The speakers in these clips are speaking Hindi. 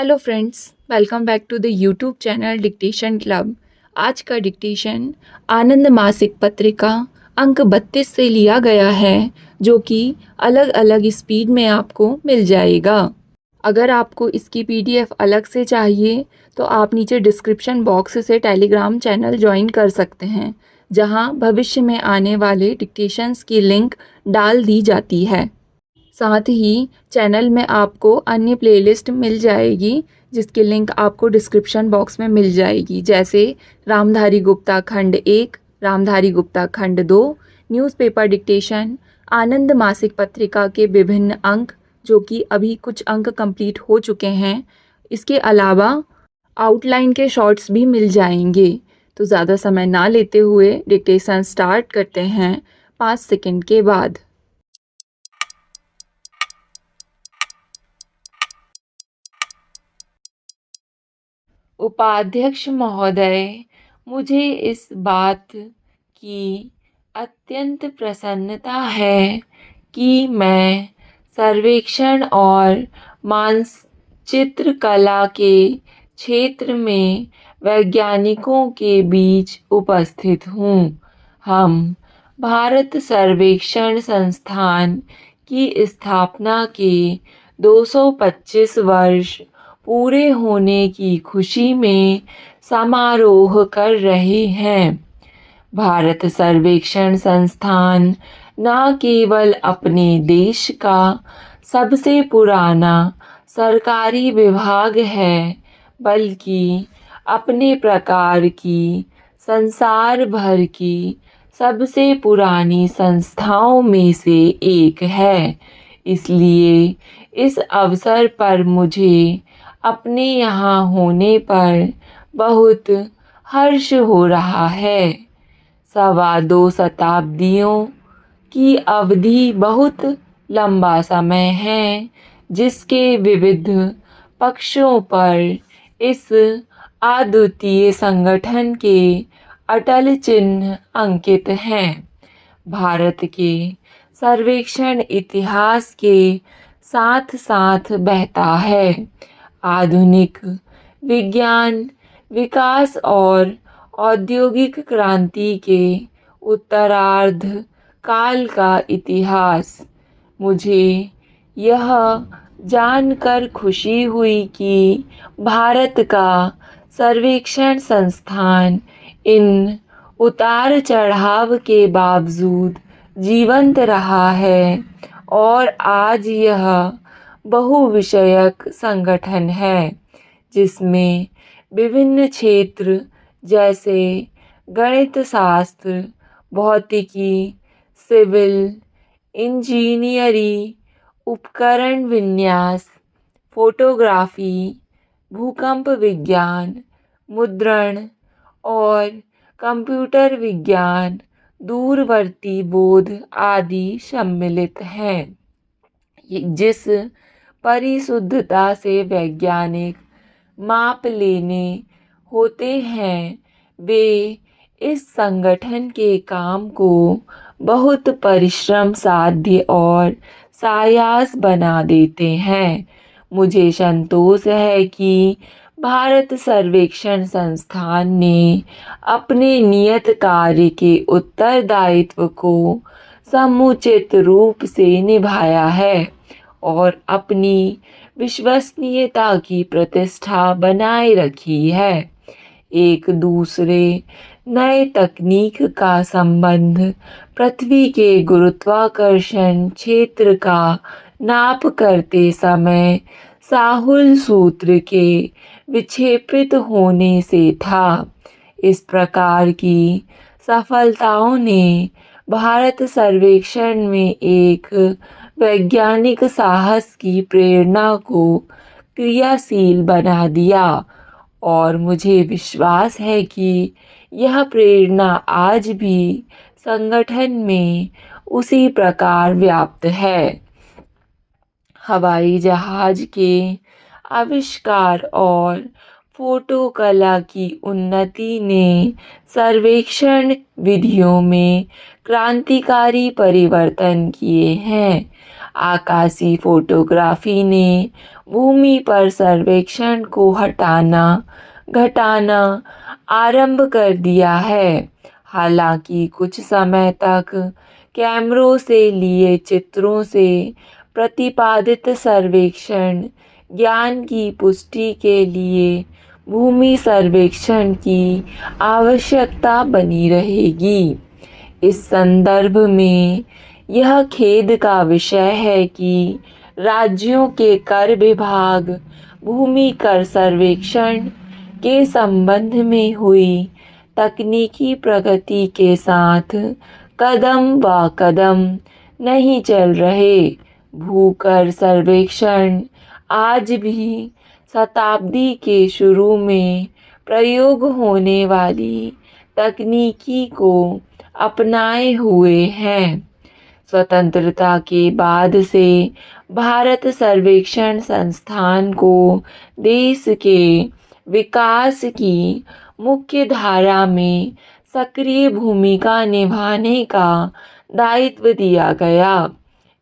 Hello friends, welcome back to the YouTube channel dictation club. आज का डिक्टेशन आनंद मासिक पत्रिका अंक 32 से लिया गया है, जो कि अलग अलग स्पीड में आपको मिल जाएगा। अगर आपको इसकी पीडीएफ अलग से चाहिए तो आप नीचे डिस्क्रिप्शन बॉक्स से टेलीग्राम चैनल ज्वाइन कर सकते हैं, जहां भविष्य में आने वाले डिक्टेशंस की लिंक डाल दी जाती है। साथ ही चैनल में आपको अन्य प्लेलिस्ट मिल जाएगी, जिसकी लिंक आपको डिस्क्रिप्शन बॉक्स में मिल जाएगी, जैसे रामधारी गुप्ता खंड 1, रामधारी गुप्ता खंड 2, न्यूज़पेपर डिक्टेशन, आनंद मासिक पत्रिका के विभिन्न अंक, जो कि अभी कुछ अंक कंप्लीट हो चुके हैं। इसके अलावा आउटलाइन के शॉर्ट्स भी मिल जाएंगे। तो ज़्यादा समय ना लेते हुए डिक्टेशन स्टार्ट करते हैं 5 सेकंड के बाद। उपाध्यक्ष महोदय, मुझे इस बात की अत्यंत प्रसन्नता है कि मैं सर्वेक्षण और मानचित्र कला के क्षेत्र में वैज्ञानिकों के बीच उपस्थित हूँ। हम भारत सर्वेक्षण संस्थान की स्थापना के 225 वर्ष पूरे होने की खुशी में समारोह कर रहे हैं। भारत सर्वेक्षण संस्थान न केवल अपने देश का सबसे पुराना सरकारी विभाग है, बल्कि अपने प्रकार की संसार भर की सबसे पुरानी संस्थाओं में से एक है। इसलिए इस अवसर पर मुझे अपने यहाँ होने पर बहुत हर्ष हो रहा है। 2.25 शताब्दियों की अवधि बहुत लंबा समय है, जिसके विविध पक्षों पर इस अद्वितीय संगठन के अटल चिन्ह अंकित हैं। भारत के सर्वेक्षण इतिहास के साथ साथ बहता है। आधुनिक विज्ञान विकास और औद्योगिक क्रांति के उत्तरार्ध काल का इतिहास। मुझे यह जानकर खुशी हुई कि भारत का सर्वेक्षण संस्थान इन उतार चढ़ाव के बावजूद जीवंत रहा है और आज यह बहुविषयक संगठन है, जिसमें विभिन्न क्षेत्र जैसे गणित शास्त्र, भौतिकी, सिविल इंजीनियरिंग, उपकरण विन्यास, फोटोग्राफी, भूकंप विज्ञान, मुद्रण और कंप्यूटर विज्ञान, दूरवर्ती बोध आदि सम्मिलित हैं। जिस परिशुद्धता से वैज्ञानिक माप लेने होते हैं, वे इस संगठन के काम को बहुत परिश्रम साध्य और सायास बना देते हैं। मुझे संतोष है कि भारत सर्वेक्षण संस्थान ने अपने नियत कार्य के उत्तरदायित्व को समुचित रूप से निभाया है और अपनी विश्वसनीयता की प्रतिष्ठा बनाए रखी है। एक दूसरे नए तकनीक का संबंध पृथ्वी के गुरुत्वाकर्षण क्षेत्र का नाप करते समय साहुल सूत्र के विक्षेपित होने से था। इस प्रकार की सफलताओं ने भारत सर्वेक्षण में एक वैज्ञानिक साहस की प्रेरणा को क्रियाशील बना दिया और मुझे विश्वास है कि यह प्रेरणा आज भी संगठन में उसी प्रकार व्याप्त है। हवाई जहाज के आविष्कार और फोटो कला की उन्नति ने सर्वेक्षण विधियों में क्रांतिकारी परिवर्तन किए हैं। आकाशीय फोटोग्राफी ने भूमि पर सर्वेक्षण को हटाना घटाना आरंभ कर दिया है। हालांकि कुछ समय तक कैमरों से लिए चित्रों से प्रतिपादित सर्वेक्षण ज्ञान की पुष्टि के लिए भूमि सर्वेक्षण की आवश्यकता बनी रहेगी। इस संदर्भ में यह खेद का विषय है कि राज्यों के कर विभाग भूमि कर सर्वेक्षण के संबंध में हुई तकनीकी प्रगति के साथ कदम ब कदम नहीं चल रहे। भूकर सर्वेक्षण आज भी शताब्दी के शुरू में प्रयोग होने वाली तकनीकी को अपनाए हुए हैं। स्वतंत्रता के बाद से भारत सर्वेक्षण संस्थान को देश के विकास की मुख्य धारा में सक्रिय भूमिका निभाने का दायित्व दिया गया।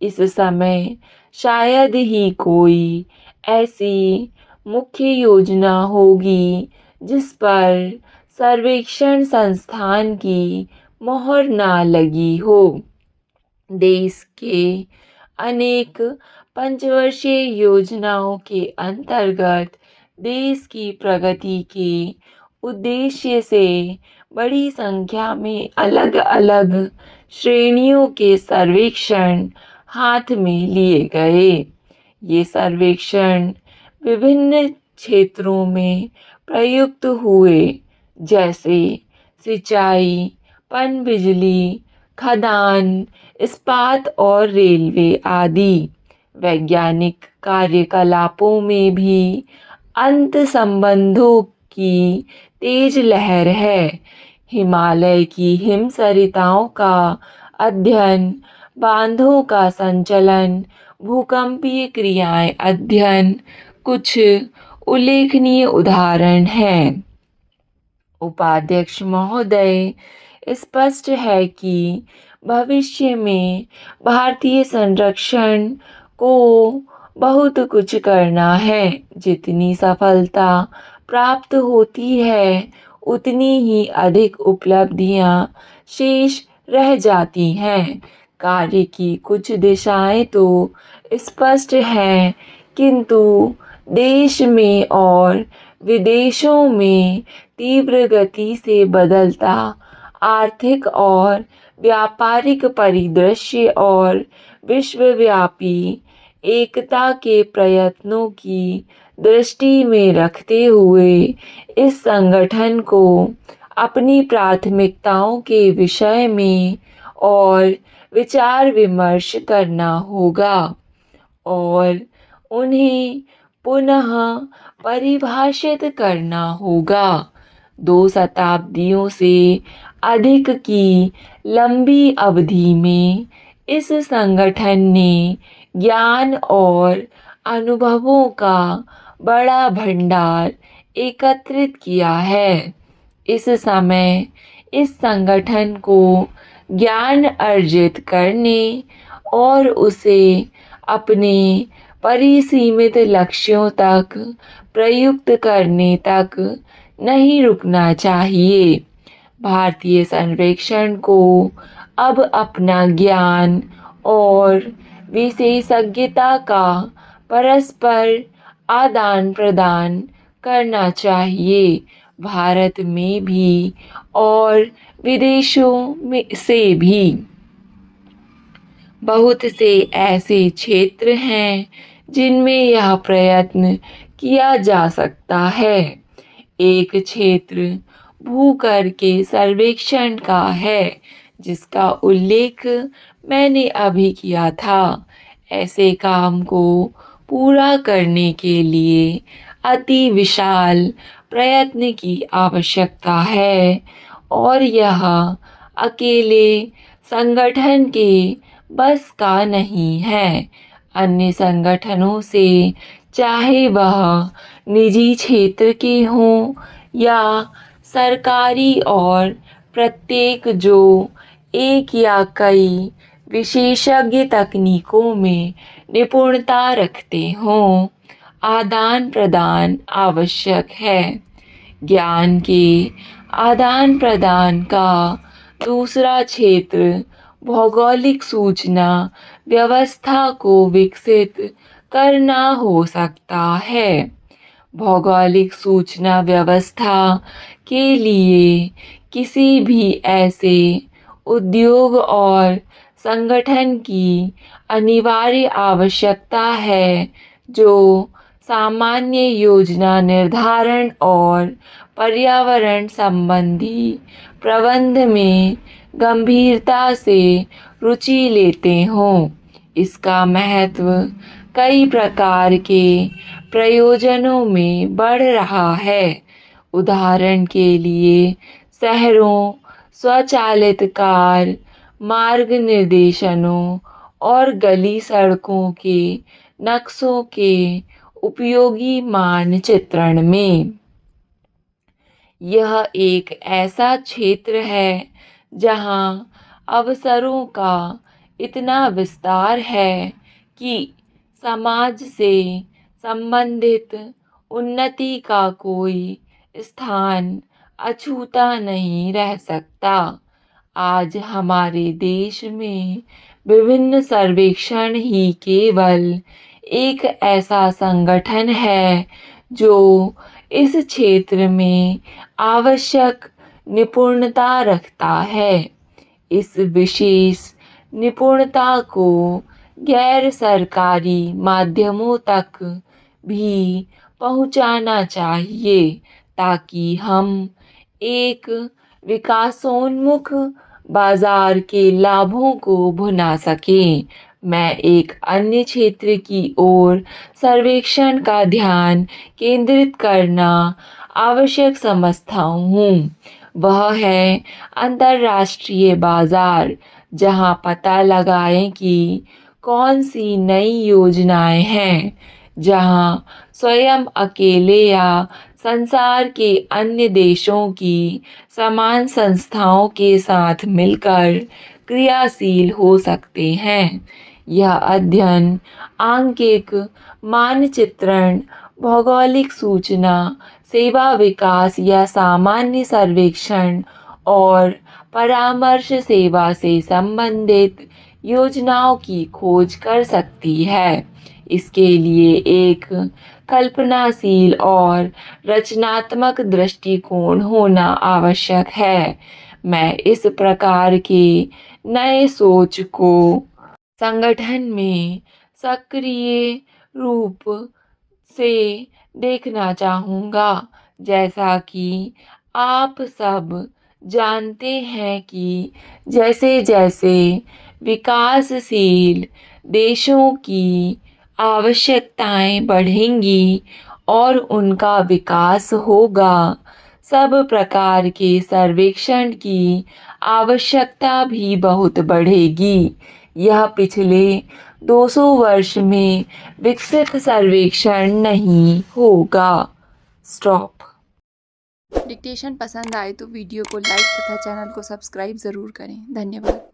इस समय शायद ही कोई ऐसी मुख्य योजना होगी जिस पर सर्वेक्षण संस्थान की मोहर ना लगी हो। देश के अनेक पंचवर्षीय योजनाओं के अंतर्गत देश की प्रगति के उद्देश्य से बड़ी संख्या में अलग अलग श्रेणियों के सर्वेक्षण हाथ में लिए गए। ये सर्वेक्षण विभिन्न क्षेत्रों में प्रयुक्त हुए, जैसे सिंचाई, पनबिजली, खदान, इस्पात और रेलवे आदि। वैज्ञानिक कार्यकलापों में भी अंत संबंधों की तेज लहर है। हिमालय की हिमसरिताओं का अध्ययन, बांधों का संचलन, भूकंपीय क्रियाएं अध्ययन कुछ उल्लेखनीय उदाहरण हैं। उपाध्यक्ष महोदय, स्पष्ट है कि भविष्य में भारतीय संरक्षण को बहुत कुछ करना है। जितनी सफलता प्राप्त होती है उतनी ही अधिक उपलब्धियां शेष रह जाती हैं। कार्य की कुछ दिशाएं तो स्पष्ट हैं, किंतु देश में और विदेशों में तीव्र गति से बदलता आर्थिक और व्यापारिक परिदृश्य और विश्वव्यापी एकता के प्रयत्नों की दृष्टि में रखते हुए इस संगठन को अपनी प्राथमिकताओं के विषय में और विचार विमर्श करना होगा और उन्हें पुनः परिभाषित करना होगा। 2 शताब्दियों से अधिक की लंबी अवधि में इस संगठन ने ज्ञान और अनुभवों का बड़ा भंडार एकत्रित किया है। इस समय इस संगठन को ज्ञान अर्जित करने और उसे अपने परिसीमित लक्ष्यों तक प्रयुक्त करने तक नहीं रुकना चाहिए। भारतीय सर्वेक्षण को अब अपना ज्ञान और विशेषज्ञता का परस्पर आदान प्रदान करना चाहिए। भारत में भी और विदेशों में से भी बहुत से ऐसे क्षेत्र हैं जिनमें यह प्रयत्न किया जा सकता है। एक क्षेत्र भूकर के सर्वेक्षण का है, जिसका उल्लेख मैंने अभी किया था। ऐसे काम को पूरा करने के लिए अति विशाल प्रयत्न की आवश्यकता है और यह अकेले संगठन के बस का नहीं है। अन्य संगठनों से, चाहे वह निजी क्षेत्र के हों या सरकारी, और प्रत्येक जो एक या कई विशेषज्ञ तकनीकों में निपुणता रखते हों। आदान प्रदान आवश्यक है। ज्ञान के आदान प्रदान का दूसरा क्षेत्र भौगोलिक सूचना व्यवस्था को विकसित करना हो सकता है। भौगोलिक सूचना व्यवस्था के लिए किसी भी ऐसे उद्योग और संगठन की अनिवार्य आवश्यकता है जो सामान्य योजना निर्धारण और पर्यावरण संबंधी प्रबंध में गंभीरता से रुचि लेते हों। इसका महत्व कई प्रकार के प्रयोजनों में बढ़ रहा है। उदाहरण के लिए शहरों, स्वचालित कार, मार्ग निर्देशनों और गली सड़कों के नक्शों के उपयोगी मानचित्रण में। यह एक ऐसा क्षेत्र है जहां अवसरों का इतना विस्तार है कि समाज से संबंधित उन्नति का कोई स्थान अछूता नहीं रह सकता। आज हमारे देश में विभिन्न सर्वेक्षण ही केवल एक ऐसा संगठन है जो इस क्षेत्र में आवश्यक निपुणता रखता है। इस विशेष निपुणता को गैर सरकारी माध्यमों तक भी पहुंचाना चाहिए ताकि हम एक विकासोन्मुख बाजार के लाभों को भुना सकें। मैं एक अन्य क्षेत्र की ओर सर्वेक्षण का ध्यान केंद्रित करना आवश्यक समझता हूँ। वह है अंतर्राष्ट्रीय बाजार, जहाँ पता लगाएं कि कौन सी नई योजनाएं हैं, जहाँ स्वयं अकेले या संसार के अन्य देशों की समान संस्थाओं के साथ मिलकर क्रियाशील हो सकते हैं। यह अध्ययन आंकिक मानचित्रण, भौगोलिक सूचना, सेवा विकास या सामान्य सर्वेक्षण और परामर्श सेवा से संबंधित योजनाओं की खोज कर सकती है। इसके लिए एक कल्पनाशील और रचनात्मक दृष्टिकोण होना आवश्यक है। मैं इस प्रकार के नए सोच को संगठन में सक्रिय रूप से देखना चाहूँगा। जैसा कि आप सब जानते हैं कि जैसे जैसे विकासशील देशों की आवश्यकताएं बढ़ेंगी और उनका विकास होगा, सब प्रकार के सर्वेक्षण की आवश्यकता भी बहुत बढ़ेगी। यह पिछले 200 वर्ष में विकसित सर्वेक्षण नहीं होगा। स्टॉप। डिक्टेशन पसंद आए तो वीडियो को लाइक तथा चैनल को सब्सक्राइब ज़रूर करें। धन्यवाद।